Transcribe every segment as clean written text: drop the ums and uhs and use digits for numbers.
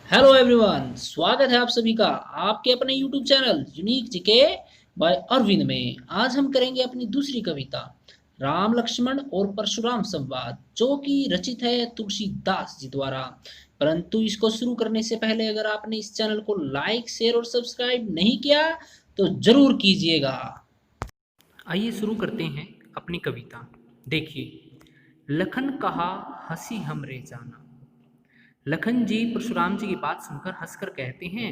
Hello everyone, स्वागत है आप सभी का आपके अपने YouTube channel unique GK by Arvind में। आज हम करेंगे अपनी दूसरी कविता राम लक्ष्मण और परशुराम संवाद, जो कि रचित है तुलसीदास जी द्वारा। परंतु इसको शुरू करने से पहले अगर आपने इस चैनल को लाइक शेयर और सब्सक्राइब नहीं किया तो जरूर कीजिएगा। आइए शुरू करते हैं अपनी कविता। देखिए, लखन कहा हंसी हमरे जाना। लखन जी परशुराम जी की बात सुनकर हंसकर कहते हैं,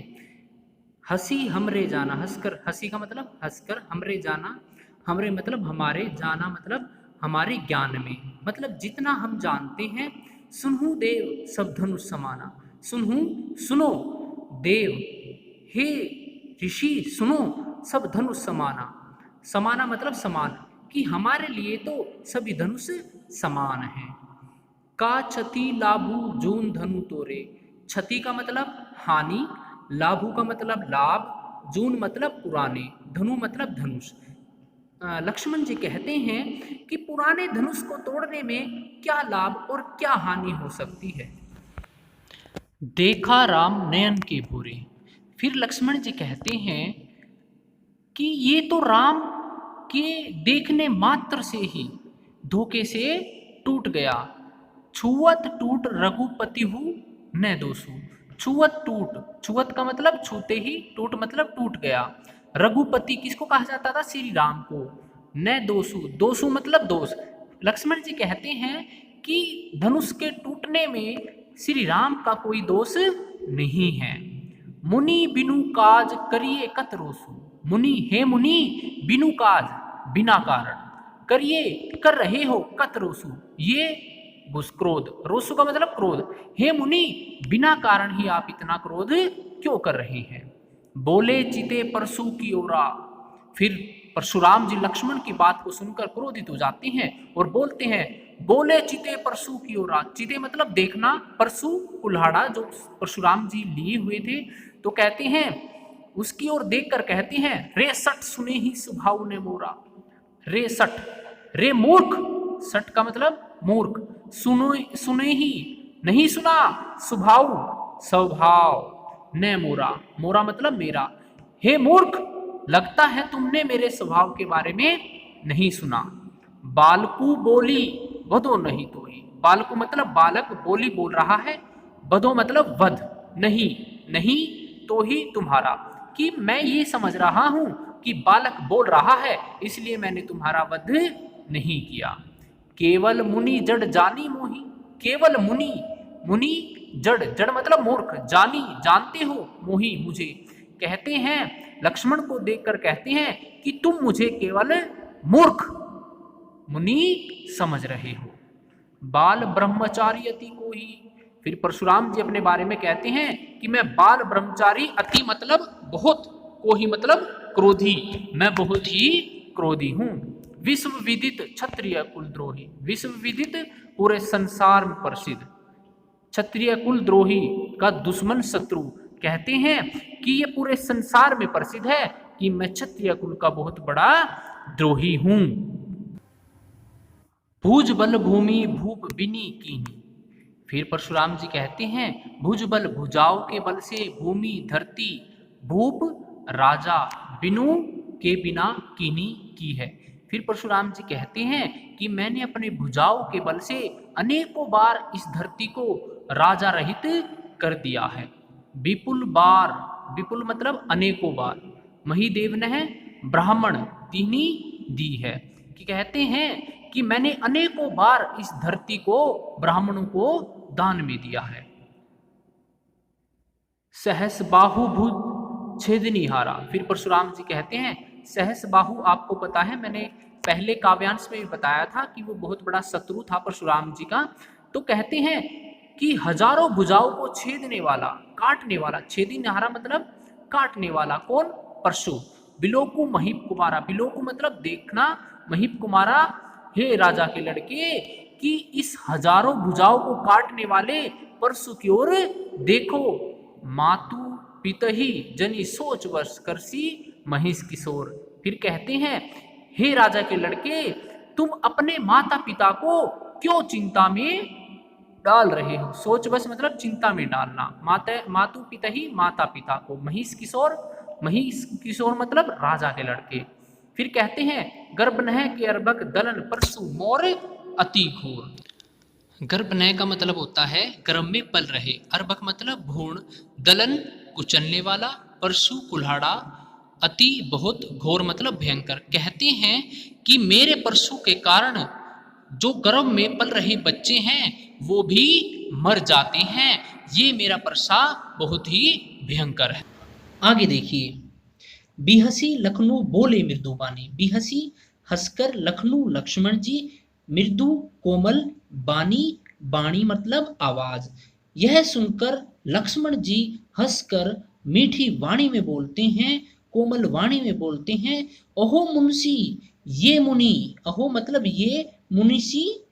हंसी हमरे जाना। हंसकर, हंसी का मतलब हंसकर, हमरे जाना, हमरे मतलब हमारे, जाना मतलब हमारे ज्ञान में, मतलब जितना हम जानते हैं। सुनहु देव सब धनुष समाना। सुनहु, सुनो, देव, हे ऋषि सुनो, सब धनुष समाना। समाना मतलब समान, कि हमारे लिए तो सभी धनुष समान हैं। का क्षति लाभु जून धनु तोरे। क्षति का मतलब हानि, लाभु का मतलब लाभ, जून मतलब पुराने, धनु मतलब धनुष। लक्ष्मण जी कहते हैं कि पुराने धनुष को तोड़ने में क्या लाभ और क्या हानि हो सकती है। देखा राम नयन के भूरे। फिर लक्ष्मण जी कहते हैं कि ये तो राम के देखने मात्र से ही धोखे से टूट गया। छुअत टूट रघुपति हूँ न दोषु। छुअत टूट, छुअत का मतलब छूते ही, टूट मतलब टूट गया। रघुपति किसको कहा जाता था? श्री राम को। न दोषु, दोषु मतलब दोष। लक्ष्मण जी कहते हैं कि धनुष के टूटने में श्री राम का कोई दोष नहीं है। मुनि बिनु काज करिए कत रोसु। मुनि, हे मुनि, बिनु काज, बिना कारण, करिए कर रहे हो कत रोसु, ये क्रोध। रोसु का मतलब क्रोध। हे मुनि, बिना कारण ही आप इतना क्रोध क्यों कर रहे हैं? बोले चिते परशु की ओरा। फिर परशुराम जी लक्ष्मण की बात को सुनकर क्रोधित हो जाते हैं और बोलते हैं, बोले चिते परशु की ओरा। चिते मतलब देखना, परशु कुल्हाड़ा जो परशुराम जी लिए हुए थे, तो कहते हैं, उसकी ओर देखकर कहते हैं, रे सट सुने ही स्वभाव ने मोरा। रे सट, रे मूर्ख, सट का मतलब मूर्ख, सुनो, सुने ही नहीं सुना, स्वभाव, स्वभाव, न मोरा, मोरा मतलब मेरा। हे मूर्ख, लगता है तुमने मेरे स्वभाव के बारे में नहीं सुना। बालकू बोली वधो नहीं तो ही। बालकू मतलब बालक, बोली बोल रहा है, वधो मतलब वध, नहीं, नहीं तो ही तुम्हारा, कि मैं ये समझ रहा हूं कि बालक बोल रहा है, इसलिए मैंने तुम्हारा वध नहीं किया। केवल मुनि जड़ जानी मोही। केवल मुनि, मुनि जड़, जड़ मतलब मूर्ख, जानी जानते हो, मोही मुझे। कहते हैं, लक्ष्मण को देखकर कहते हैं कि तुम मुझे केवल मूर्ख मुनि समझ रहे हो। बाल ब्रह्मचारी अति को ही। फिर परशुराम जी अपने बारे में कहते हैं कि मैं बाल ब्रह्मचारी, अति मतलब बहुत, को ही मतलब क्रोधी, मैं बहुत ही क्रोधी हूं। विश्व विदित क्षत्रिय कुलद्रोही। विश्व विदित पूरे संसार में प्रसिद्ध, क्षत्रिय कुल द्रोही का दुश्मन, शत्रु। कहते हैं कि ये पूरे संसार में प्रसिद्ध है कि मैं क्षत्रिय कुल का बहुत बड़ा द्रोही हूं। भुज बल भूमि भूप बिनी कीनी। फिर परशुराम जी कहते हैं, भुज बल भुजाओं के बल से, भूमि धरती, भूप राजा, बिनु के बिना कीनी की है। फिर परशुराम जी कहते हैं कि मैंने अपने भुजाओं के बल से अनेकों बार इस धरती को राजा रहित कर दिया है। विपुल बार, विपुल मतलब अनेकों बार, महीदेव ने ब्राह्मण तिनी दी है, कि कहते हैं कि मैंने अनेकों बार इस धरती को ब्राह्मणों को दान में दिया है। सहस बाहु भुज छेदनी हारा। फिर परशुराम जी कहते हैं, सहस बाहु, आपको पता है, मैंने पहले काव्यांश में भी बताया था कि वो बहुत बड़ा शत्रु था परशुराम जी का। तो कहते हैं कि हजारों भुजाओं को छेदने वाला, काटने वाला, छेदनीहारा मतलब काटने वाला, कौन? परशु। बिलोकु महीप कुमारा। बिलोकु मतलब देखना, महीप कुमारा, हे राजा के लड़के, कि इस हजारों भुजाओं को काटने वाले परशु की ओर देखो। मातु पितही जनी सोच वर्ष करसी महिष किशोर। फिर कहते हैं, हे राजा के लड़के, तुम अपने माता पिता को क्यों चिंता में डाल रहे हो। सोच बस मतलब चिंता में डालना। मातु पिता ही माता पिता को। महिष किशोर मतलब राजा के लड़के। फिर कहते हैं गर्भ नह के अर्भक दलन परसु मोर अति घोर। गर्भ नय का मतलब होता है गर्भ में पल रहे, अर्भक मतलब भ्रूण, दलन कुचलने वाला, परशु कुल्हाड़ा, अति बहुत, घोर मतलब भयंकर। कहते हैं कि मेरे परशु के कारण जो गर्भ में पल रहे बच्चे हैं वो भी मर जाते हैं। ये मेरा परसा बहुत ही भयंकर है। आगे देखिए, बिहसी लखनऊ बोले मृदुबानी। बिहसी हंसकर लखनऊ लक्ष्मण जी, मृदु कोमल, बानी बाणी मतलब आवाज। यह सुनकर लक्ष्मण जी हंसकर मीठी वाणी में बोलते हैं, कोमल वाणी में बोलते हैं, अहो मुंशी ये मुनि। अहो मतलब ये, मुनिसी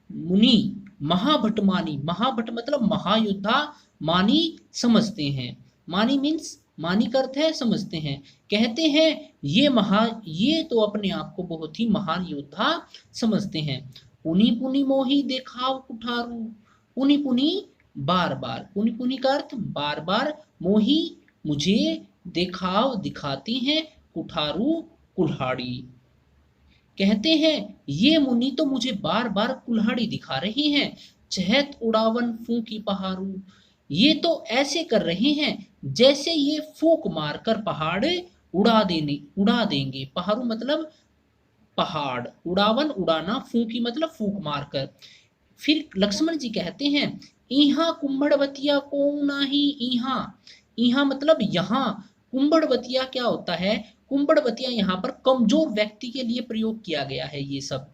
मुनि, महाभट मानी। महाभट मतलब महायोद्धा, मानी समझते हैं। मानी मीन्स, मानी का अर्थ है समझते हैं। कहते हैं ये तो अपने आप को बहुत ही महान योद्धा समझते हैं। पुनि पुनि मोही देखाव कुठारू। पुनि पुनि बार बार, पुनि पुनि का अर्थ बार बार, मोही मुझे, देखाव दिखाती हैं, कुठारू कुल्हाड़ी। कहते हैं ये मुनि तो मुझे बार बार कुल्हाड़ी दिखा रही हैं। चहत उड़ावन फूंकी पहाड़ू। ये तो ऐसे कर रहे हैं जैसे ये फूंक मारकर पहाड़ उड़ा देंगे। पहाड़ू मतलब पहाड़, उड़ावन उड़ाना, फूंकी मतलब फूंक मारकर। फिर लक्ष्मण जी कहते हैं इहा कुंभड़वतिया को नाही। इहा, इहा मतलब यहाँ। कुंभड़वतिया क्या होता है? कुंभड़वतिया यहाँ पर कमजोर व्यक्ति के लिए प्रयोग किया गया है। ये सब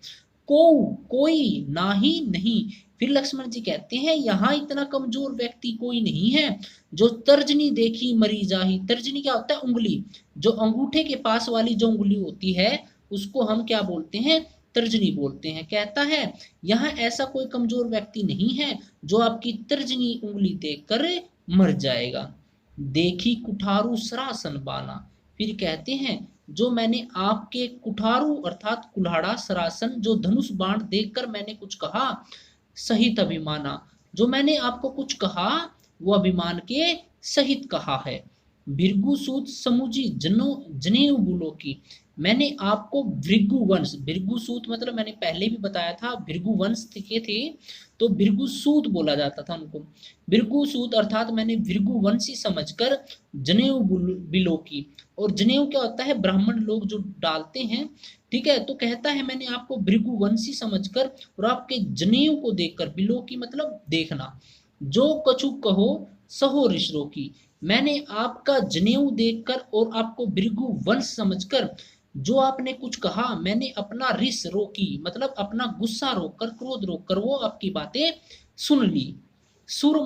कोई, नाही नहीं। फिर लक्ष्मण जी कहते हैं यहाँ इतना कमजोर व्यक्ति कोई नहीं है। जो तर्जनी देखी मरी जाही। तर्जनी क्या होता है? उंगली। जो अंगूठे के पास वाली जो उंगली होती है उसको हम क्या बोलते हैं? तर्जनी बोलते हैं। कहता है यहाँ ऐसा कोई कमजोर व्यक्ति नहीं है जो आपकी तर्जनी उंगली देखकर मर जाएगा। देखी कुठारू सरासन बाना। फिर कहते हैं जो मैंने आपके कुठारू अर्थात कुल्हाड़ा, सरासन जो धनुष बाण देखकर मैंने कुछ कहा, सहित अभिमाना। जो मैंने आपको कुछ कहा वो अभिमान के सहित कहा है। भृगुसूत समुझी जनेऊ बुलो की। मैंने आपको भृगुवंश, भृगुसूत मतलब मैंने पहले भी बताया था भृगुवंश के थे तो भृगुसूत बोला जाता था उनको। भृगुसूत अर्थात मैंने भृगुवंशी समझकर जनेऊ बिलो की। और जनेऊ क्या होता है? ब्राह्मण लोग जो डालते हैं, ठीक है। तो कहता है मैंने आपको भृगुवंशी समझकर और आपके जनेऊ को देखकर, बिलो की मतलब देखना, जो कछु कहो सहो ऋषरो की। मैंने आपका जनेऊ देखकर और आपको भृगु वंश समझकर जो आपने कुछ कहा, मैंने अपना रिस रोकी मतलब अपना गुस्सा रोककर, क्रोध रोककर वो आपकी बातें सुन ली। सुर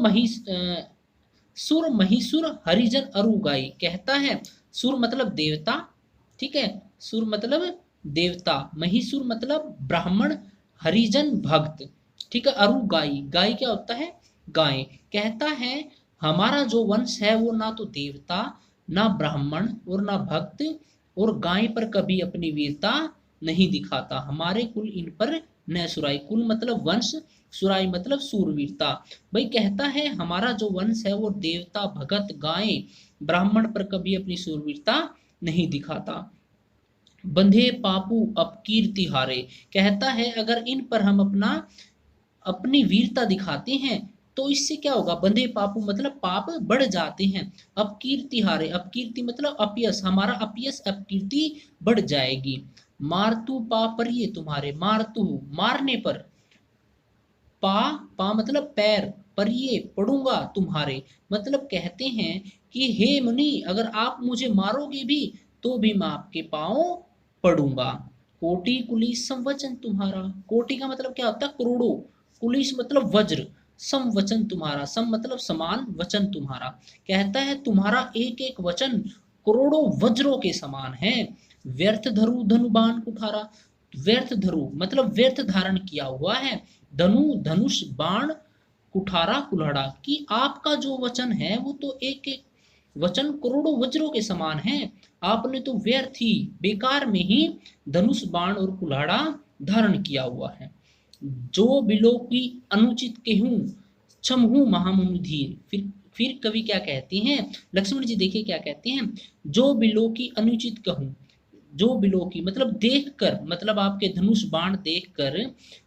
महिसुर हरिजन अरुगाई। कहता है सुर मतलब देवता, ठीक है। सुर मतलब देवता, महिसुर मतलब ब्राह्मण, हरिजन भक्त, ठीक है। अरुगाई, गाय क्या होता है? गाय। कहता है हमारा जो वंश है वो ना तो देवता, ना ब्राह्मण और ना भक्त, और गाय पर कभी अपनी वीरता नहीं दिखाता। हमारे कुल इन पर न सुराई। कुल मतलब वंश, सुराई मतलब सूरवीरता। भाई कहता है हमारा जो वंश है वो देवता, भगत, गाय, ब्राह्मण पर कभी अपनी सूरवीरता नहीं दिखाता। बंधे पापू अपकीर्ति हारे। कहता है अगर इन पर हम अपनी वीरता दिखाते हैं तो इससे क्या होगा? बंधे पापू मतलब पाप बढ़ जाते हैं। अपकीर्ति हारे, अपकीर्ति मतलब अपयश, हमारा अपयश अपकीर्ति बढ़ जाएगी। मारतू पा पर ये तुम्हारे, मारतू मारने पर, पा मतलब पैर, पर ये पड़ूंगा तुम्हारे, मतलब कहते हैं कि हे मुनि अगर आप मुझे मारोगे भी तो भी मैं आपके पांव पड़ूंगा। कोटि कुलिस संवचन तुम्हारा। कोटि का मतलब क्या होता है? करोड़ों। कुलिस मतलब वज्र। समवचन तुम्हारा, सम मतलब समान, वचन तुम्हारा। कहता है तुम्हारा एक एक वचन करोड़ों वज्रों के समान है। व्यर्थ धरु धनुबान कुठारा। व्यर्थ धरु मतलब व्यर्थ धारण किया हुआ है, धनु धनुष, बाण, कुठारा कुल्हाड़ा, कि आपका जो वचन है वो तो एक एक वचन करोड़ों वज्रों के समान है। आपने तो व्यर्थ ही, बेकार में ही धनुष, बाण और कुल्हाड़ा धारण किया हुआ है। जो बिलो की अनुचित केहूं, क्षमहु महामुनि धीर। फिर कवि क्या कहते हैं, लक्ष्मण जी देखिए क्या कहते हैं, जो बिलो की अनुचित कहूँ, जो बिलो की मतलब देख कर, मतलब आपके धनुष बाण देख कर,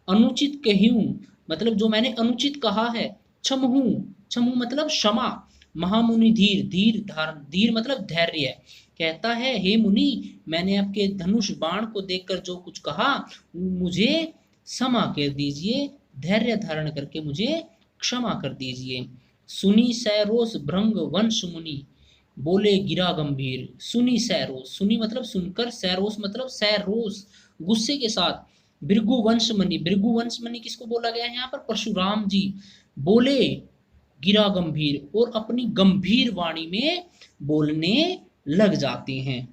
अनुचित कहूँ मतलब जो मैंने अनुचित कहा है, क्षमहु, क्षमहु मतलब क्षमा, महामुनि धीर, धीर धारण, धीर मतलब धैर्य, कहता है हे मुनि मैंने आपके धनुष बाण को देखकर जो कुछ कहा मुझे क्षमा कर दीजिए, धैर्य धारण करके मुझे क्षमा कर दीजिए। सुनी सैरोस भृंग वंश मुनि, बोले गिरा गंभीर। सुनी सैरोस, सुनी मतलब सुनकर, सैरोस मतलब सैरोस, गुस्से के साथ। भृगुवंश मणि किसको बोला गया है यहाँ पर, परशुराम जी। बोले गिरा गंभीर, और अपनी गंभीर वाणी में बोलने लग जाते हैं।